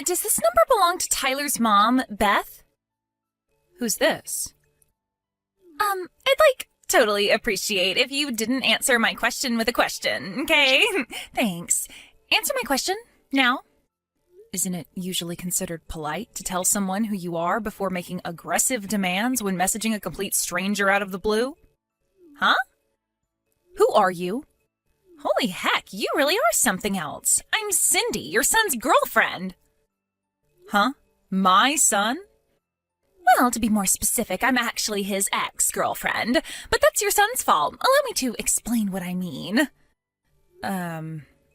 Does this number belong to Tyler's mom, Beth? Who's this? I'd totally appreciate if you didn't answer my question with a question, okay? Thanks. Answer my question, now. Isn't it usually considered polite to tell someone who you are before making aggressive demands when messaging a complete stranger out of the blue? Huh? Who are you? Holy heck, you really are something else. I'm Cindy, your son's girlfriend. Huh? My son? Well, to be more specific, I'm actually his ex-girlfriend, but that's your son's fault. Allow me to explain what I mean.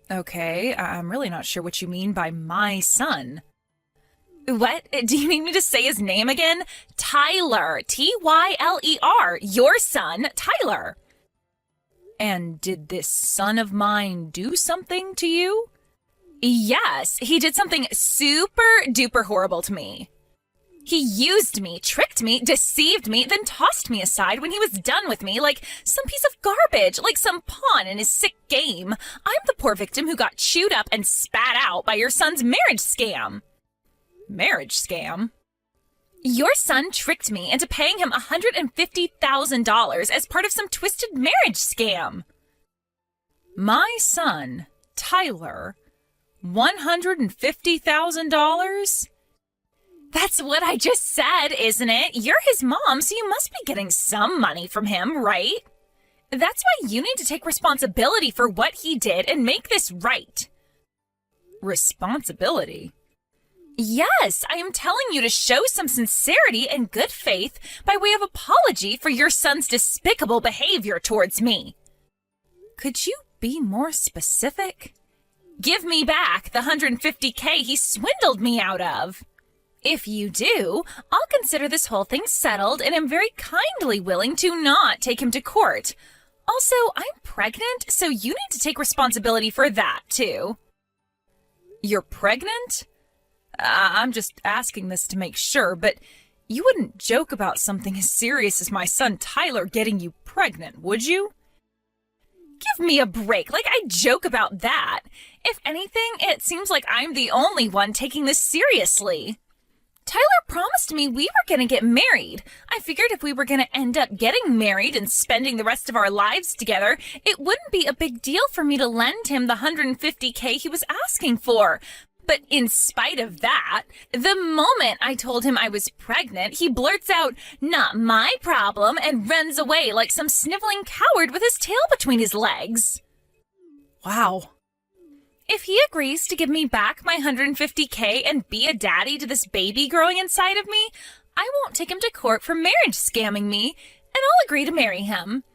Okay, I'm really not sure what you mean by my son. What? Do you need me to say his name again? Tyler. Tyler. Your son, Tyler. And did this son of mine do something to you? Yes, he did something super duper horrible to me. He used me, tricked me, deceived me, then tossed me aside when he was done with me like some piece of garbage, like some pawn in his sick game. I'm the poor victim who got chewed up and spat out by your son's marriage scam. Marriage scam? Your son tricked me into paying him $150,000 as part of some twisted marriage scam. My son, Tyler, $150,000? That's what I just said, isn't it? You're his mom, so you must be getting some money from him, right? That's why you need to take responsibility for what he did and make this right. Responsibility? Yes, I am telling you to show some sincerity and good faith by way of apology for your son's despicable behavior towards me. Could you be more specific? Give me back the $150K he swindled me out of. If you do, I'll consider this whole thing settled and am very kindly willing to not take him to court. Also, I'm pregnant, so you need to take responsibility for that, too. You're pregnant? I'm just asking this to make sure, but you wouldn't joke about something as serious as my son Tyler getting you pregnant, would you? Give me a break, like I joke about that. If anything, it seems like I'm the only one taking this seriously. Tyler promised me we were going to get married. I figured if we were going to end up getting married and spending the rest of our lives together, it wouldn't be a big deal for me to lend him the $150K he was asking for. But in spite of that, the moment I told him I was pregnant, he blurts out, "Not my problem," and runs away like some sniveling coward with his tail between his legs. Wow. If he agrees to give me back my $150K and be a daddy to this baby growing inside of me, I won't take him to court for marriage scamming me, and I'll agree to marry him.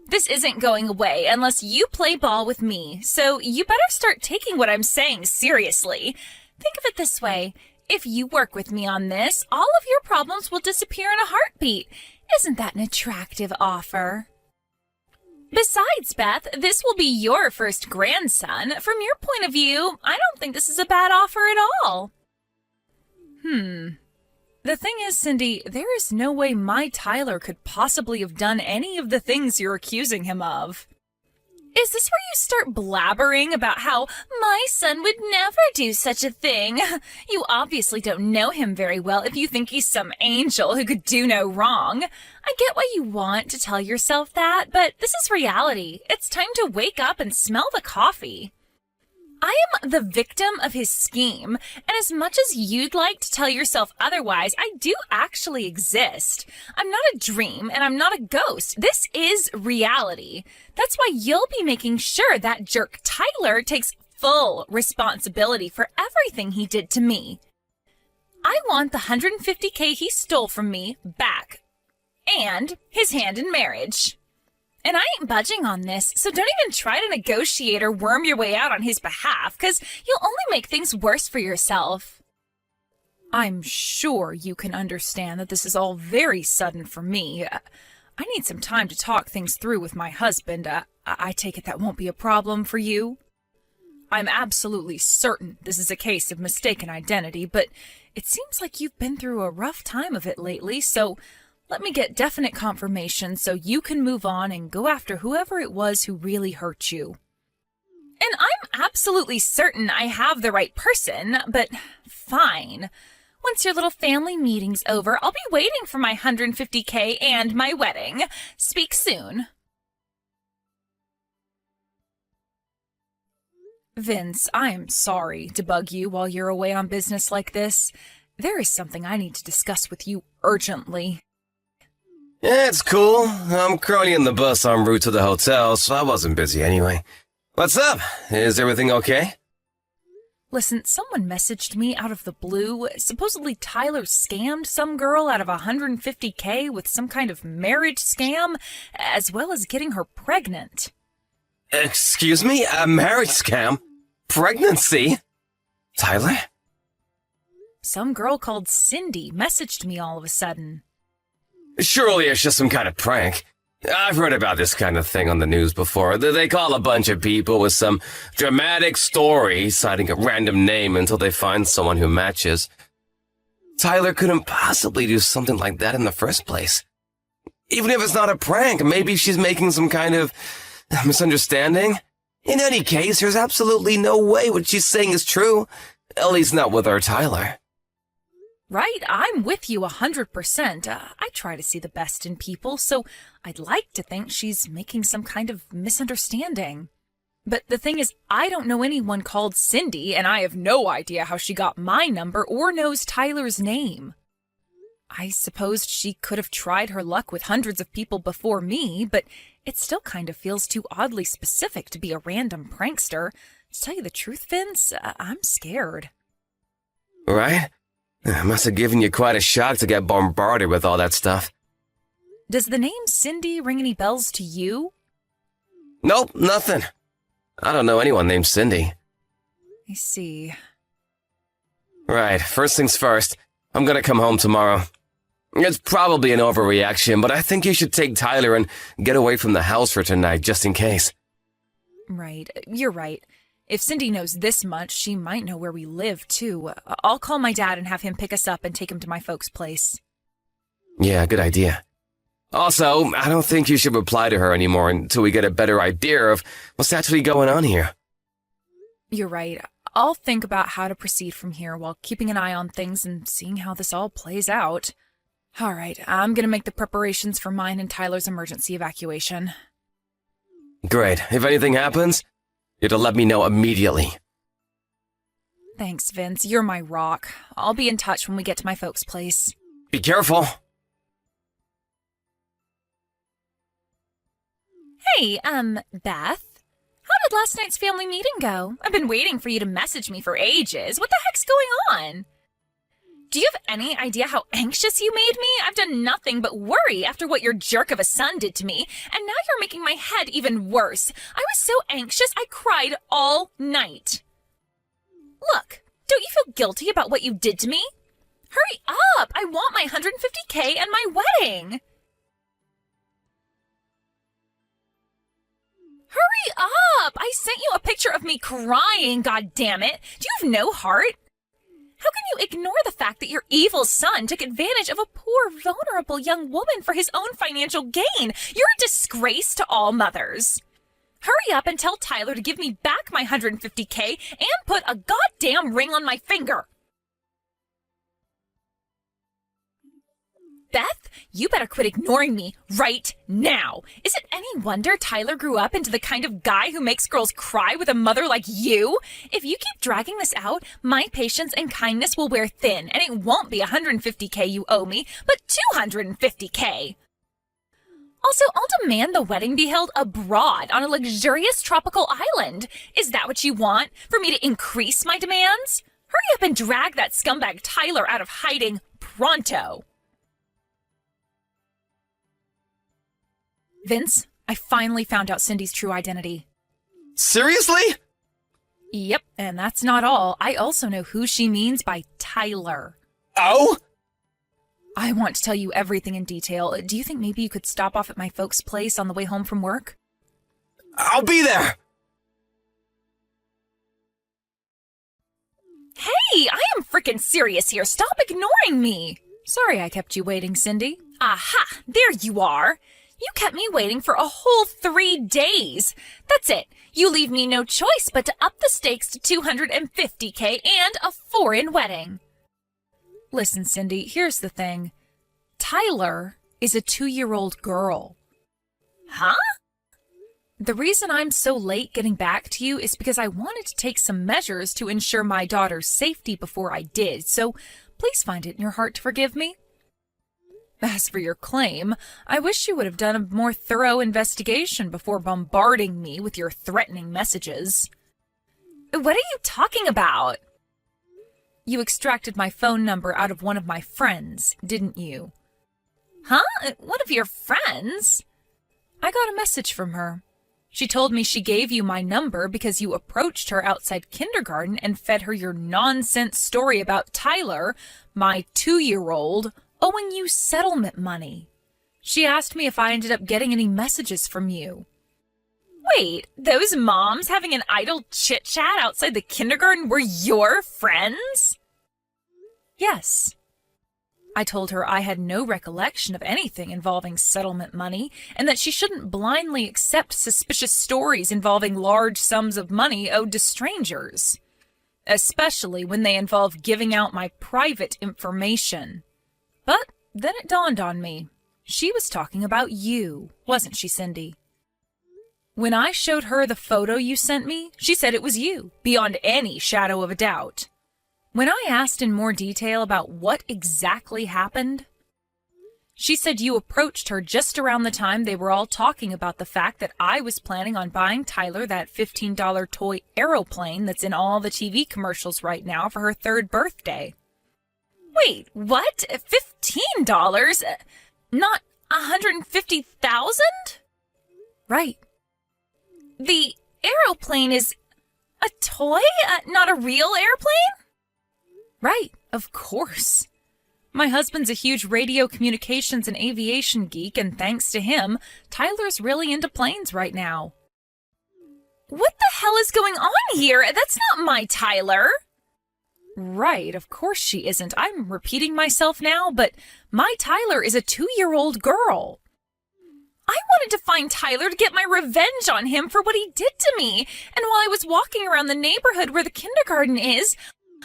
This isn't going away unless you play ball with me, so you better start taking what I'm saying seriously. Think of it this way. If you work with me on this, all of your problems will disappear in a heartbeat. Isn't that an attractive offer? Besides, Beth, this will be your first grandson. From your point of view, I don't think this is a bad offer at all. The thing is, Cindy, there is no way my Tyler could possibly have done any of the things you're accusing him of. Is this where you start blabbering about how my son would never do such a thing? You obviously don't know him very well if you think he's some angel who could do no wrong. I get why you want to tell yourself that, but this is reality. It's time to wake up and smell the coffee. I am the victim of his scheme, and as much as you'd like to tell yourself otherwise, I do actually exist. I'm not a dream, and I'm not a ghost. This is reality. That's why you'll be making sure that jerk Tyler takes full responsibility for everything he did to me. I want the $150K he stole from me back, and his hand in marriage. And I ain't budging on this, so don't even try to negotiate or worm your way out on his behalf, because you'll only make things worse for yourself. I'm sure you can understand that this is all very sudden for me. I need some time to talk things through with my husband. I take it that won't be a problem for you? I'm absolutely certain this is a case of mistaken identity, but it seems like you've been through a rough time of it lately, so let me get definite confirmation so you can move on and go after whoever it was who really hurt you. And I'm absolutely certain I have the right person, but fine. Once your little family meeting's over, I'll be waiting for my 150K and my wedding. Speak soon. Vince, I'm sorry to bug you while you're away on business like this. There is something I need to discuss with you urgently. Yeah, it's cool. I'm currently in the bus en route to the hotel, so I wasn't busy anyway. What's up? Is everything okay? Listen, someone messaged me out of the blue. Supposedly Tyler scammed some girl out of 150K with some kind of marriage scam, as well as getting her pregnant. Excuse me? A marriage scam? Pregnancy? Tyler? Some girl called Cindy messaged me all of a sudden. Surely it's just some kind of prank. I've heard about this kind of thing on the news before. They call a bunch of people with some dramatic story, citing a random name until they find someone who matches. Tyler couldn't possibly do something like that in the first place. Even if it's not a prank, maybe she's making some kind of misunderstanding. In any case, there's absolutely no way what she's saying is true. At least not with our Tyler. Right, I'm with you 100%. I try to see the best in people, so I'd like to think she's making some kind of misunderstanding. But the thing is, I don't know anyone called Cindy, and I have no idea how she got my number or knows Tyler's name. I suppose she could have tried her luck with hundreds of people before me, but it still kind of feels too oddly specific to be a random prankster. To tell you the truth, Vince, I'm scared. Right? Must have given you quite a shock to get bombarded with all that stuff. Does the name Cindy ring any bells to you? Nope, nothing. I don't know anyone named Cindy. I see. Right, first things first, I'm gonna come home tomorrow. It's probably an overreaction, but I think you should take Tyler and get away from the house for tonight, just in case. Right, you're right. If Cindy knows this much, she might know where we live, too. I'll call my dad and have him pick us up and take him to my folks' place. Yeah, good idea. Also, I don't think you should reply to her anymore until we get a better idea of what's actually going on here. You're right. I'll think about how to proceed from here while keeping an eye on things and seeing how this all plays out. All right, I'm gonna make the preparations for mine and Tyler's emergency evacuation. Great. If anything happens, you have to let me know immediately. Thanks, Vince. You're my rock. I'll be in touch when we get to my folks' place. Be careful. Hey, Beth? How did last night's family meeting go? I've been waiting for you to message me for ages. What the heck's going on? Do you have any idea how anxious you made me? I've done nothing but worry after what your jerk of a son did to me, and now you're making my head even worse. I was so anxious I cried all night. Look, don't you feel guilty about what you did to me? Hurry up! I want my 150K and my wedding! Hurry up! I sent you a picture of me crying, goddammit! Do you have no heart? How can you ignore the fact that your evil son took advantage of a poor, vulnerable young woman for his own financial gain? You're a disgrace to all mothers. Hurry up and tell Tyler to give me back my 150K and put a goddamn ring on my finger. Beth, you better quit ignoring me right now. Is it any wonder Tyler grew up into the kind of guy who makes girls cry with a mother like you? If you keep dragging this out, my patience and kindness will wear thin, and it won't be 150K you owe me, but 250K. Also, I'll demand the wedding be held abroad on a luxurious tropical island. Is that what you want? For me to increase my demands? Hurry up and drag that scumbag Tyler out of hiding pronto. Vince, I finally found out Cindy's true identity. Seriously? Yep, and that's not all. I also know who she means by Tyler. Oh? I want to tell you everything in detail. Do you think maybe you could stop off at my folks' place on the way home from work? I'll be there! Hey, I am freaking serious here. Stop ignoring me. Sorry I kept you waiting, Cindy. Aha, there you are. You kept me waiting for a whole 3 days. That's it. You leave me no choice but to up the stakes to $250K and a foreign wedding. Listen, Cindy, here's the thing. Tyler is a 2-year-old girl. Huh? The reason I'm so late getting back to you is because I wanted to take some measures to ensure my daughter's safety before I did, so please find it in your heart to forgive me. As for your claim, I wish you would have done a more thorough investigation before bombarding me with your threatening messages. What are you talking about? You extracted my phone number out of one of my friends, didn't you? Huh? One of your friends? I got a message from her. She told me she gave you my number because you approached her outside kindergarten and fed her your nonsense story about Tyler, my 2-year-old, owing you settlement money. She asked me if I ended up getting any messages from you. Wait, those moms having an idle chit-chat outside the kindergarten were your friends? Yes. I told her I had no recollection of anything involving settlement money and that she shouldn't blindly accept suspicious stories involving large sums of money owed to strangers, especially when they involve giving out my private information. But then it dawned on me. She was talking about you, wasn't she, Cindy? When I showed her the photo you sent me, she said it was you, beyond any shadow of a doubt. When I asked in more detail about what exactly happened, she said you approached her just around the time they were all talking about the fact that I was planning on buying Tyler that $15 toy aeroplane that's in all the TV commercials right now for her 3rd birthday. Wait, what? $15? Not $150,000? Right. The aeroplane is a toy, not a real airplane? Right, of course. My husband's a huge radio communications and aviation geek, and thanks to him, Tyler's really into planes right now. What the hell is going on here? That's not my Tyler. Right, of course she isn't. I'm repeating myself now, but my Tyler is a 2-year-old girl. I wanted to find Tyler to get my revenge on him for what he did to me, and while I was walking around the neighborhood where the kindergarten is,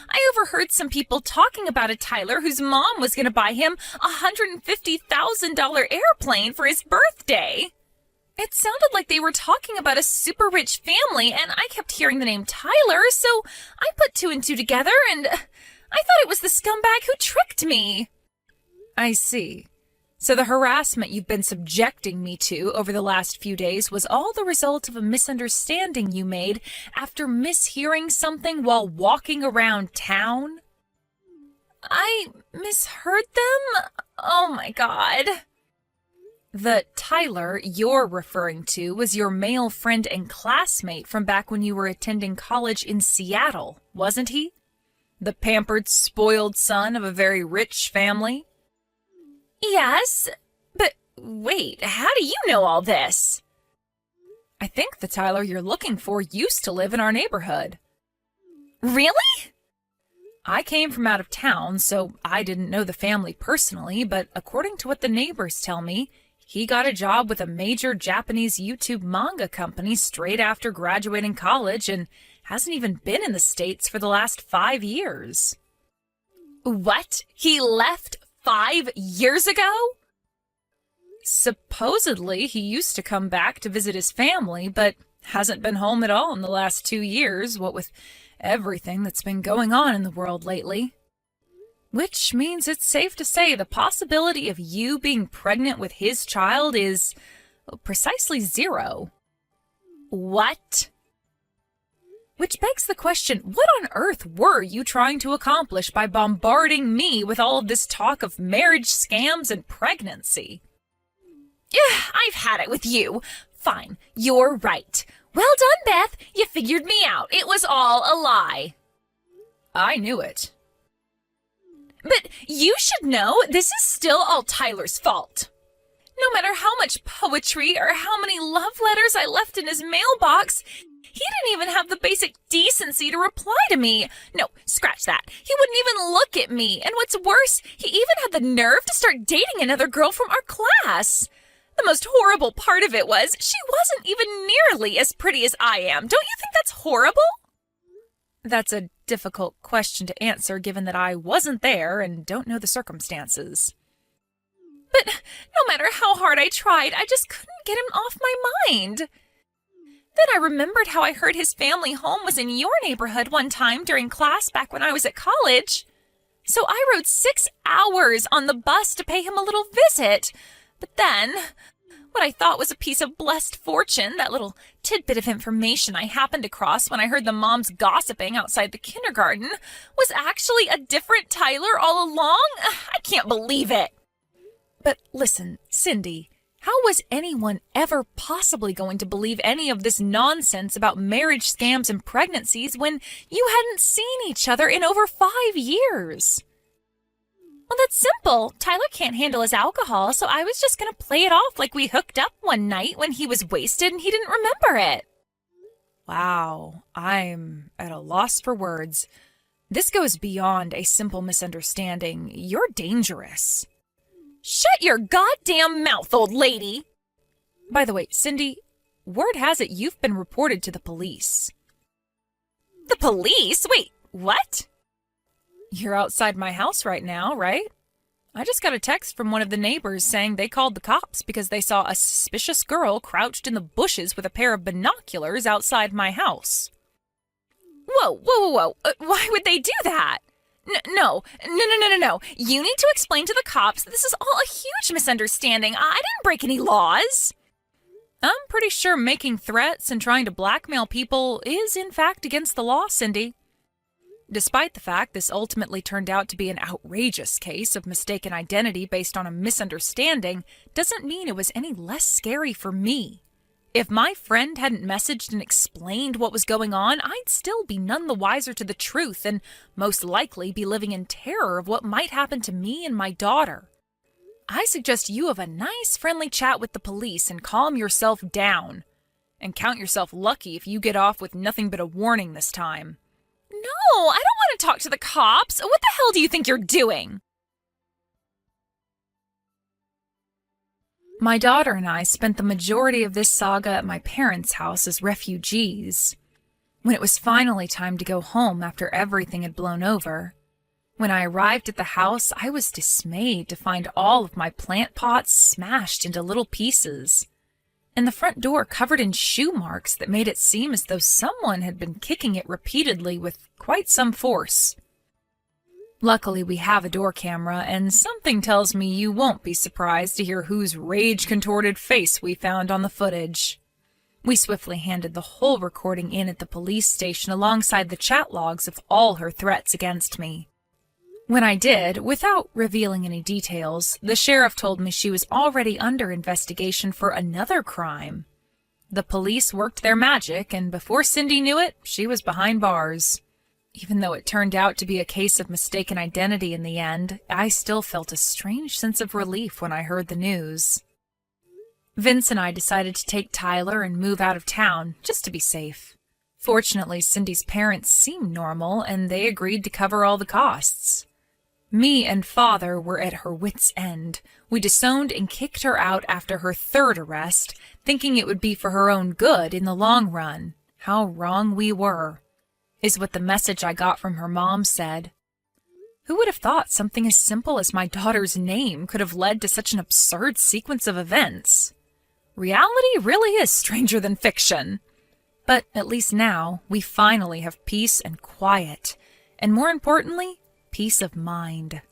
I overheard some people talking about a Tyler whose mom was going to buy him a $150,000 airplane for his birthday. It sounded like they were talking about a super rich family, and I kept hearing the name Tyler, so I put 2 and 2 together, and I thought it was the scumbag who tricked me. I see. So the harassment you've been subjecting me to over the last few days was all the result of a misunderstanding you made after mishearing something while walking around town? I misheard them? Oh my God. The Tyler you're referring to was your male friend and classmate from back when you were attending college in Seattle, wasn't he? The pampered, spoiled son of a very rich family? Yes, but wait, how do you know all this? I think the Tyler you're looking for used to live in our neighborhood. Really? I came from out of town, so I didn't know the family personally, but according to what the neighbors tell me, he got a job with a major Japanese YouTube manga company straight after graduating college and hasn't even been in the States for the last 5 years. What? He left 5 years ago? Supposedly, he used to come back to visit his family, but hasn't been home at all in the last 2 years, what with everything that's been going on in the world lately. Which means it's safe to say the possibility of you being pregnant with his child is precisely 0. What? Which begs the question, what on earth were you trying to accomplish by bombarding me with all of this talk of marriage scams and pregnancy? I've had it with you. Fine, you're right. Well done, Beth. You figured me out. It was all a lie. I knew it. But you should know this is still all Tyler's fault. No matter how much poetry or how many love letters I left in his mailbox, he didn't even have the basic decency to reply to me. No, scratch that. He wouldn't even look at me. And what's worse, he even had the nerve to start dating another girl from our class. The most horrible part of it was she wasn't even nearly as pretty as I am. Don't you think that's horrible? That's a difficult question to answer given that I wasn't there and don't know the circumstances. But no matter how hard I tried, I just couldn't get him off my mind. Then I remembered how I heard his family home was in your neighborhood one time during class back when I was at college. So I rode 6 hours on the bus to pay him a little visit. But then, what I thought was a piece of blessed fortune, that little tidbit of information I happened across when I heard the moms gossiping outside the kindergarten, was actually a different Tyler all along? I can't believe it. But listen, Cindy, how was anyone ever possibly going to believe any of this nonsense about marriage scams and pregnancies when you hadn't seen each other in over 5 years? Well, that's simple. Tyler can't handle his alcohol, so I was just going to play it off like we hooked up one night when he was wasted and he didn't remember it. Wow, I'm at a loss for words. This goes beyond a simple misunderstanding. You're dangerous. Shut your goddamn mouth, old lady! By the way, Cindy, word has it you've been reported to the police. The police? Wait, what? You're outside my house right now, right? I just got a text from one of the neighbors saying they called the cops because they saw a suspicious girl crouched in the bushes with a pair of binoculars outside my house. Whoa. Why would they do that? No. You need to explain to the cops that this is all a huge misunderstanding. I didn't break any laws. I'm pretty sure making threats and trying to blackmail people is in fact against the law, Cindy. Despite the fact this ultimately turned out to be an outrageous case of mistaken identity based on a misunderstanding, doesn't mean it was any less scary for me. If my friend hadn't messaged and explained what was going on, I'd still be none the wiser to the truth and most likely be living in terror of what might happen to me and my daughter. I suggest you have a nice friendly chat with the police and calm yourself down. And count yourself lucky if you get off with nothing but a warning this time. No, I don't want to talk to the cops. What the hell do you think you're doing? My daughter and I spent the majority of this saga at my parents' house as refugees. When it was finally time to go home after everything had blown over, when I arrived at the house, I was dismayed to find all of my plant pots smashed into little pieces, and the front door covered in shoe marks that made it seem as though someone had been kicking it repeatedly with quite some force. Luckily, we have a door camera, and something tells me you won't be surprised to hear whose rage-contorted face we found on the footage. We swiftly handed the whole recording in at the police station alongside the chat logs of all her threats against me. When I did, without revealing any details, the sheriff told me she was already under investigation for another crime. The police worked their magic, and before Cindy knew it, she was behind bars. Even though it turned out to be a case of mistaken identity in the end, I still felt a strange sense of relief when I heard the news. Vince and I decided to take Tyler and move out of town, just to be safe. Fortunately, Cindy's parents seemed normal, and they agreed to cover all the costs. Me and Father were at her wits' end. We disowned and kicked her out after her third arrest, thinking it would be for her own good in the long run. How wrong we were, is what the message I got from her mom said. Who would have thought something as simple as my daughter's name could have led to such an absurd sequence of events? Reality really is stranger than fiction. But at least now, we finally have peace and quiet, and more importantly, peace of mind.